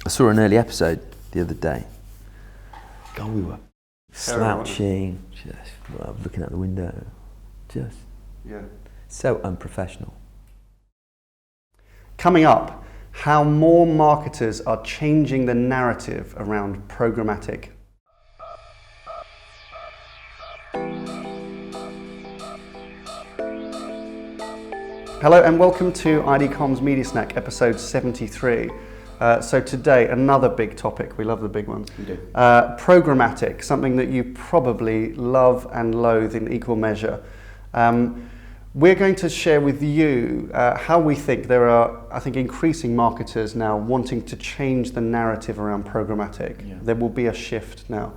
I saw an early episode the other day. God, we were slouching, just looking out the window, just so unprofessional. Coming up, how more marketers are changing the narrative around programmatic. Hello and welcome to ID Comms Media Snack, episode 73. So today, another big topic. We love the big ones. We do. Programmatic, something that you probably love and loathe in equal measure. We're going to share with you how we think there are, increasing marketers now wanting to change the narrative around programmatic. Yeah. There will be a shift now.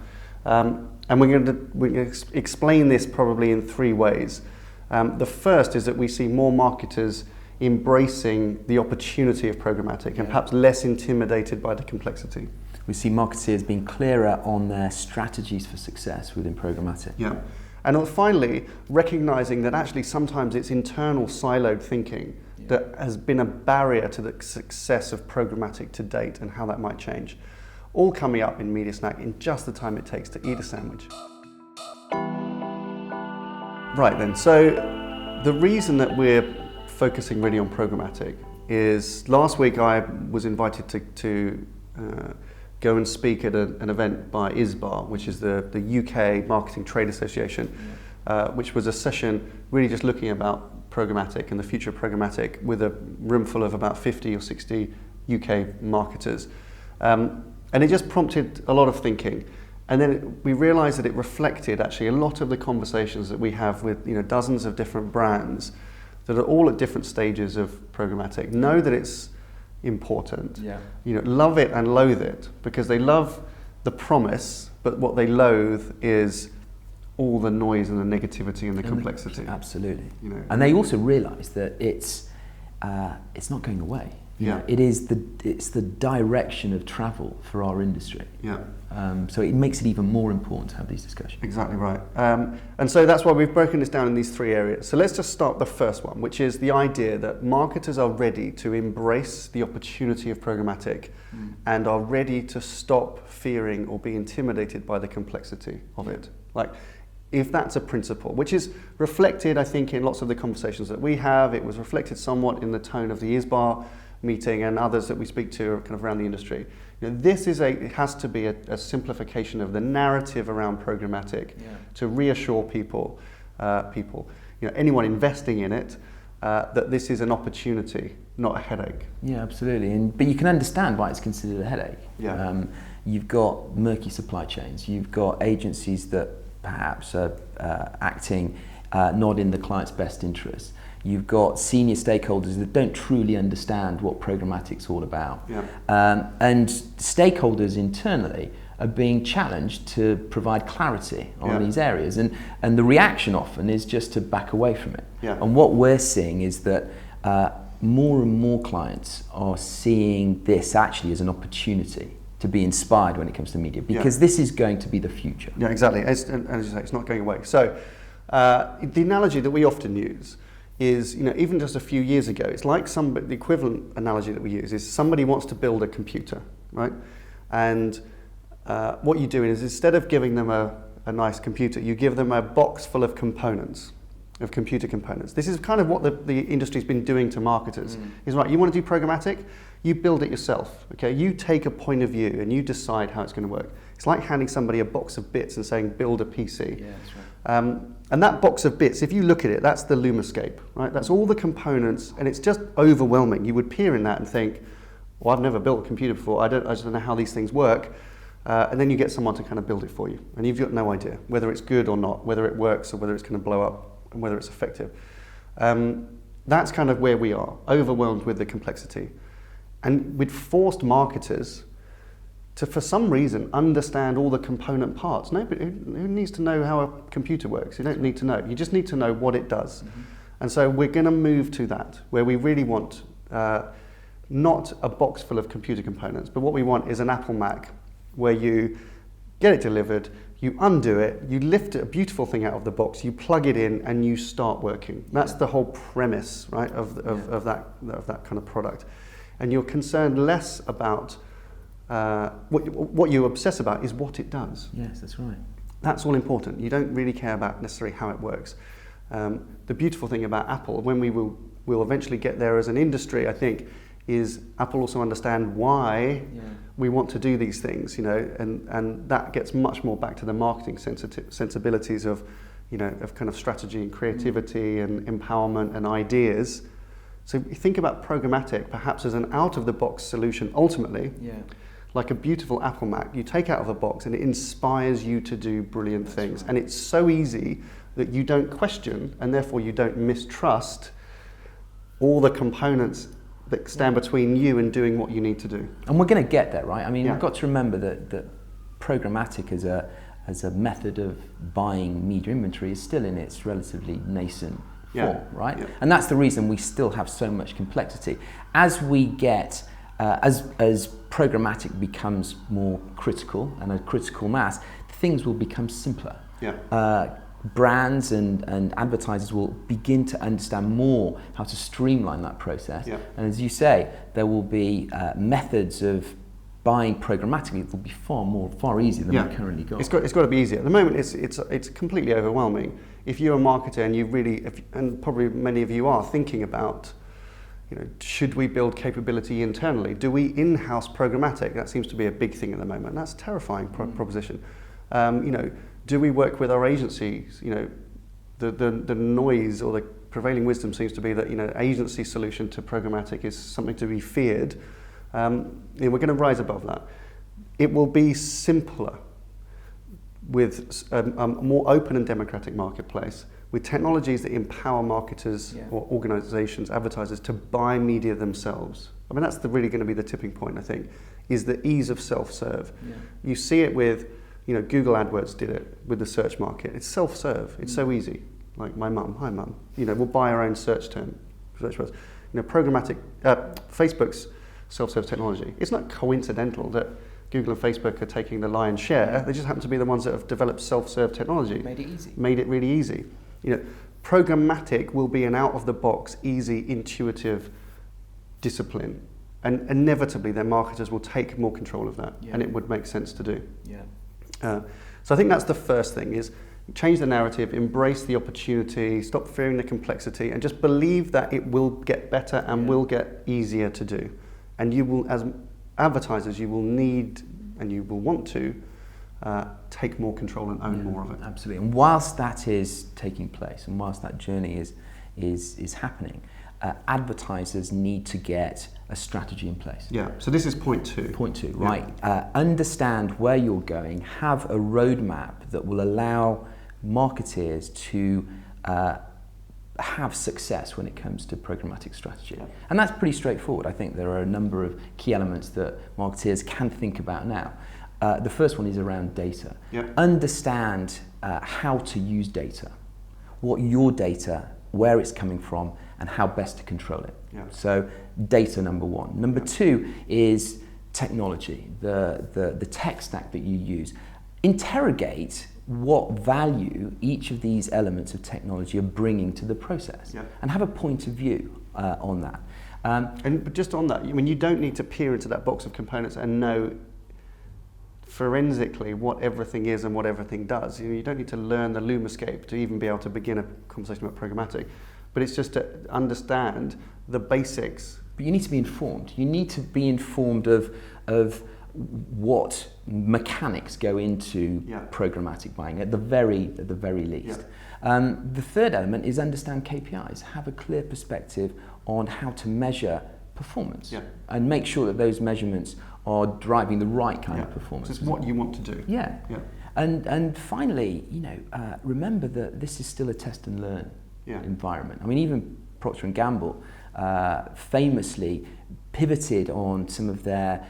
And we're going to explain this probably in three ways. The first is that we see more marketers embracing the opportunity of programmatic and perhaps less intimidated by the complexity. We see marketers being clearer on their strategies for success within programmatic. Yeah. And finally, recognizing that actually sometimes it's internal siloed thinking that has been a barrier to the success of programmatic to date and how that might change. All coming up in Media Snack in just the time it takes to eat a sandwich. Right then, so the reason that we're focusing really on programmatic is last week I was invited to go and speak at an event by ISBA, which is the UK Marketing Trade Association, which was a session really just looking about programmatic and the future of programmatic with a room full of about 50 or 60 UK marketers. And it just prompted a lot of thinking. And then we realized that it reflected actually a lot of the conversations that we have with dozens of different brands that are all at different stages of programmatic. Know that it's important. Yeah. Love it and loathe it because they love the promise, but what they loathe is all the noise and the negativity and the complexity. Absolutely. And they also realize that it's not going away. It's the direction of travel for our industry. Yeah. So it makes it even more important to have these discussions. Exactly right. And so that's why we've broken this down in these three areas. So let's just start the first one, which is the idea that marketers are ready to embrace the opportunity of programmatic and are ready to stop fearing or be intimidated by the complexity of it. Like, if that's a principle, which is reflected, I think, in lots of the conversations that we have. It was reflected somewhat in the tone of the ISBA meeting and others that we speak to kind of around the industry. It has to be a simplification of the narrative around programmatic to reassure people, anyone investing in it, that this is an opportunity, not a headache. Yeah, absolutely. But you can understand why it's considered a headache. Yeah. You've got murky supply chains. You've got agencies that perhaps are acting not in the client's best interest. You've got senior stakeholders that don't truly understand what programmatic's all about. Yeah. And stakeholders internally are being challenged to provide clarity on these areas. And the reaction often is just to back away from it. Yeah. And what we're seeing is that more and more clients are seeing this actually as an opportunity to be inspired when it comes to media, because this is going to be the future. Yeah, exactly. As you say, it's not going away. So the analogy that we often use is, even just a few years ago, it's like the equivalent analogy that we use is somebody wants to build a computer, right? And what you do is instead of giving them a nice computer, you give them a box full of components, of computer components. This is kind of what the industry's been doing to marketers. Is right, you want to do programmatic? You build it yourself, okay? You take a point of view and you decide how it's going to work. It's like handing somebody a box of bits and saying, build a PC. Yeah, that's right. And that box of bits, if you look at it, that's the Lumascape, right? That's all the components, and it's just overwhelming. You would peer in that and think, well, I've never built a computer before. I just don't know how these things work. And then you get someone to kind of build it for you. And you've got no idea whether it's good or not, whether it works or whether it's going to blow up, and whether it's effective. That's kind of where we are, overwhelmed with the complexity. And we'd forced marketers to, for some reason, understand all the component parts. Nobody who needs to know how a computer works. You don't need to know. You just need to know what it does. Mm-hmm. And so we're going to move to that, where we really want not a box full of computer components, but what we want is an Apple Mac, where you get it delivered, you undo it, you lift a beautiful thing out of the box, you plug it in, and you start working. That's the whole premise, right, of that kind of product. And you're concerned less about what you obsess about is what it does. Yes, that's right. That's all important. You don't really care about necessarily how it works. The beautiful thing about Apple, when we'll eventually get there as an industry, I think, is Apple also understand why we want to do these things, and that gets much more back to the marketing sensibilities of, of kind of strategy and creativity and empowerment and ideas. So you think about programmatic perhaps as an out-of-the-box solution ultimately, like a beautiful Apple Mac. You take out of the box and it inspires you to do brilliant things. Right. And it's so easy that you don't question, and therefore you don't mistrust all the components that stand between you and doing what you need to do. And we're going to get there, right? I mean, we've got to remember that programmatic as a method of buying media inventory is still in its relatively nascent form, right? Yeah. And that's the reason we still have so much complexity. As we get, as programmatic becomes more critical and a critical mass, things will become simpler. Yeah. Brands and advertisers will begin to understand more how to streamline that process. Yeah. And as you say, there will be methods of buying programmatically that will be far easier than we currently got. It's got to be easier. At the moment, it's completely overwhelming. If you're a marketer and you really, and probably many of you are thinking about, should we build capability internally? Do we in-house programmatic? That seems to be a big thing at the moment. That's a terrifying proposition. Do we work with our agencies? The noise or the prevailing wisdom seems to be that agency solution to programmatic is something to be feared. We're going to rise above that. It will be simpler with a more open and democratic marketplace, with technologies that empower marketers or organizations, advertisers, to buy media themselves. I mean, that's really going to be the tipping point, I think, is the ease of self-serve. Yeah. You see it with, Google AdWords did it with the search market. It's self-serve. It's so easy. Like my mum, hi mum, we'll buy our own search term. Programmatic, Facebook's self-serve technology. It's not coincidental that Google and Facebook are taking the lion's share. They just happen to be the ones that have developed self-serve technology. Made it easy. Made it really easy. Programmatic will be an out-of-the-box, easy, intuitive discipline. And inevitably, their marketers will take more control of that. Yeah. And it would make sense to do. Yeah. So I think that's the first thing, is change the narrative, embrace the opportunity, stop fearing the complexity, and just believe that it will get better and will get easier to do. And you will, as advertisers, you will need and you will want to take more control and own more of it. Absolutely. And whilst that is taking place, and whilst that journey is happening, advertisers need to get a strategy in place. Yeah. So this is point two. Point two, right. Understand where you're going, have a roadmap that will allow marketeers to have success when it comes to programmatic strategy. Yeah. And that's pretty straightforward. I think there are a number of key elements that marketeers can think about now. The first one is around data. Yeah. Understand how to use data, what your data, where it's coming from, and how best to control it. Yeah. So data, number one. Number two is technology, the tech stack that you use. Interrogate what value each of these elements of technology are bringing to the process, and have a point of view on that. But just on that, you don't need to peer into that box of components and know forensically what everything is and what everything does. You don't need to learn the Lumascape to even be able to begin a conversation about programmatic. But it's just to understand the basics. But you need to be informed. You need to be informed of what mechanics go into programmatic buying at the very least. Yeah. The third element is understand KPIs. Have a clear perspective on how to measure performance, and make sure that those measurements are driving the right kind of performance. So it's what you want to do. Yeah. And finally, remember that this is still a test and learn environment. I mean, even Procter & Gamble famously pivoted on some of their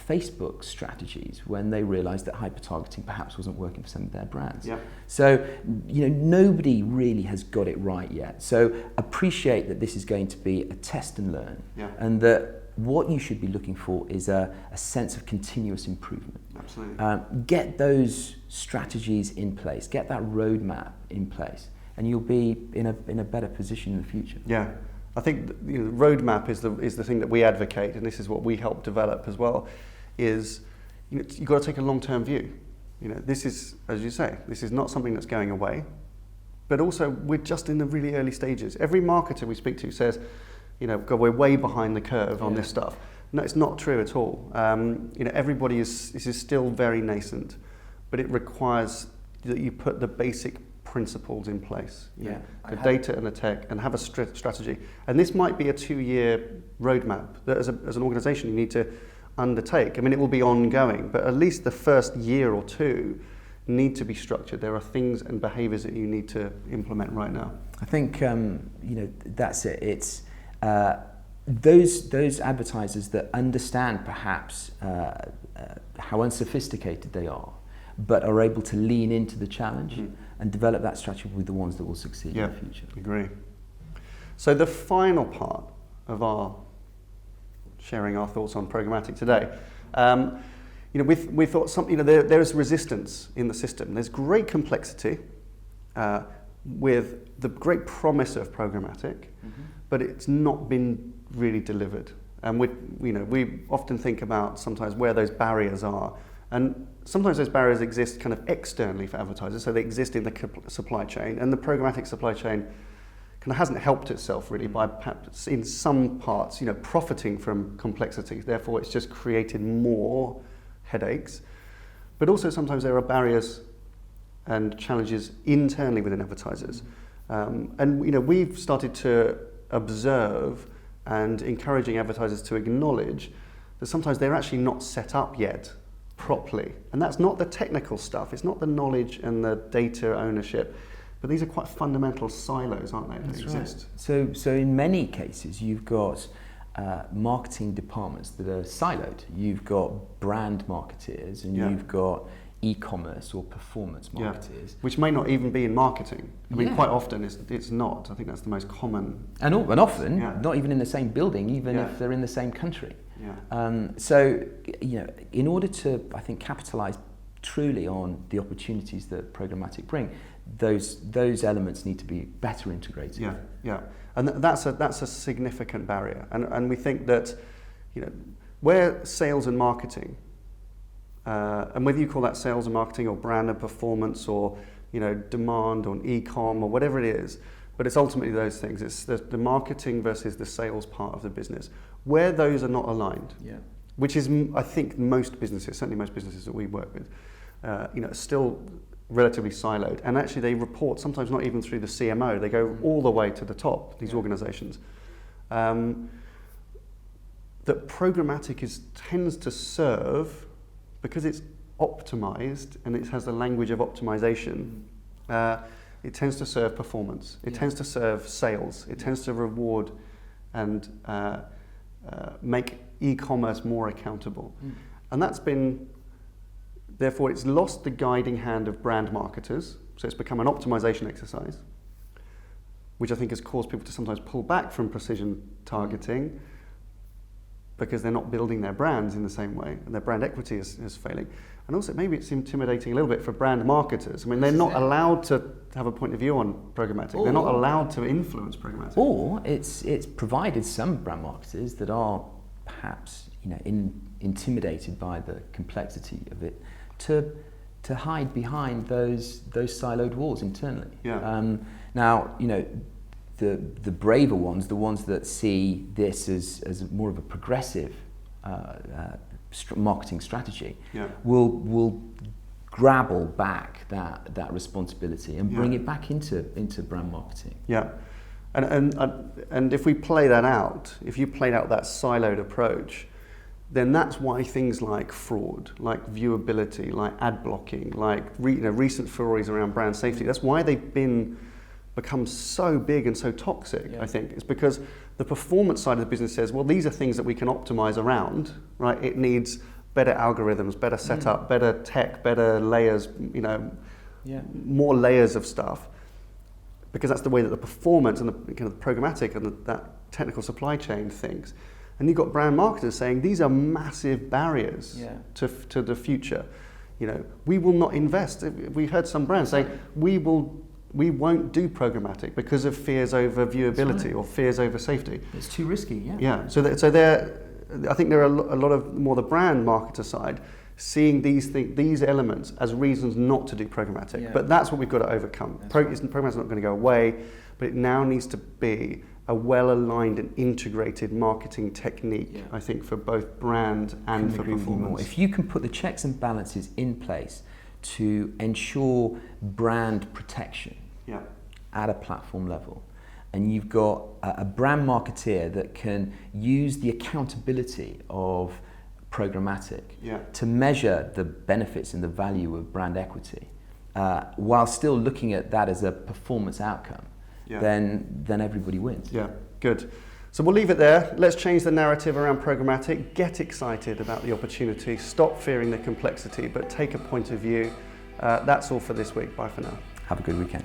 Facebook strategies when they realized that hyper-targeting perhaps wasn't working for some of their brands. Yep. So, nobody really has got it right yet. So appreciate that this is going to be a test and learn, and that what you should be looking for is a sense of continuous improvement. Absolutely. Get those strategies in place, get that roadmap in place, and you'll be in a better position in the future. Yeah. I think the roadmap is the thing that we advocate, and this is what we help develop as well, is, you've got to take a long-term view. This is, as you say, this is not something that's going away, but also we're just in the really early stages. Every marketer we speak to says, God, we're way behind the curve on this stuff. No, it's not true at all. Everybody this is still very nascent, but it requires that you put the basic principles in place. The data and the tech, and have a strategy. And this might be a 2-year roadmap that as an organisation you need to undertake. I mean, it will be ongoing, but at least the first year or two need to be structured. There are things and behaviours that you need to implement right now. I think that's it. It's those advertisers that understand perhaps how unsophisticated they are, but are able to lean into the challenge and develop that strategy with the ones that will succeed in the future. Agree. So the final part of our sharing our thoughts on programmatic today, we thought there is resistance in the system. There's great complexity with the great promise of programmatic, but it's not been really delivered. And we often think about sometimes where those barriers are. And sometimes those barriers exist kind of externally for advertisers, so they exist in the supply chain, and the programmatic supply chain kind of hasn't helped itself really by perhaps in some parts, profiting from complexity. Therefore, it's just created more headaches. But also sometimes there are barriers and challenges internally within advertisers. We've started to observe and encouraging advertisers to acknowledge that sometimes they're actually not set up yet properly. And that's not the technical stuff, it's not the knowledge and the data ownership, but these are quite fundamental silos, aren't they, that exist? Right. So in many cases, you've got marketing departments that are siloed. You've got brand marketeers, and you've got e-commerce or performance marketeers. Which may not even be in marketing. I mean, quite often it's not. I think that's the most common. And often, not even in the same building, even if they're in the same country. So, in order to, I think, capitalise truly on the opportunities that programmatic bring, those elements need to be better integrated. And that's a significant barrier. And we think that, where sales and marketing, and whether you call that sales and marketing or brand and performance or demand or e-com or whatever it is, but it's ultimately those things. It's the marketing versus the sales part of the business. Where those are not aligned, which is, I think, most businesses, certainly most businesses that we work with, still relatively siloed. And actually they report sometimes not even through the CMO, they go all the way to the top, these organizations. That programmatic tends to serve, because it's optimized and it has the language of optimization, it tends to serve performance. It tends to serve sales. It tends to reward and make e-commerce more accountable. And that's been, therefore, it's lost the guiding hand of brand marketers. So it's become an optimization exercise, which I think has caused people to sometimes pull back from precision targeting because they're not building their brands in the same way, and their brand equity is failing. And also maybe it's intimidating a little bit for brand marketers. I mean, they're not allowed to have a point of view on programmatic. They're not allowed to influence programmatic. Or it's provided some brand marketers that are perhaps intimidated by the complexity of it to hide behind those siloed walls internally. Now, the braver ones, the ones that see this as more of a progressive marketing strategy, will grabble back that responsibility and bring it back into brand marketing. And if we play that out, if you played out that siloed approach, then that's why things like fraud, like viewability, like ad blocking, like recent furores around brand safety, that's why they've become so big and so toxic, I think. It's because the performance side of the business says, well, these are things that we can optimize around, right? It needs better algorithms, better setup, better tech, better layers, more layers of stuff, because that's the way that the performance and the kind of programmatic and that technical supply chain thinks. And you've got brand marketers saying these are massive barriers to the future. We will not invest. We heard some brands saying we won't do programmatic because of fears over viewability or fears over safety. It's too risky. So they're I think there are a lot of more the brand marketer side seeing these elements as reasons not to do programmatic. Yeah. But that's what we've got to overcome. Programmatic's not going to go away, but it now needs to be a well-aligned and integrated marketing technique, I think, for both brand and for performance. If you can put the checks and balances in place to ensure brand protection at a platform level, and you've got a brand marketeer that can use the accountability of programmatic to measure the benefits and the value of brand equity, while still looking at that as a performance outcome, then everybody wins. Yeah, good. So we'll leave it there. Let's change the narrative around programmatic. Get excited about the opportunity. Stop fearing the complexity, but take a point of view. That's all for this week. Bye for now. Have a good weekend.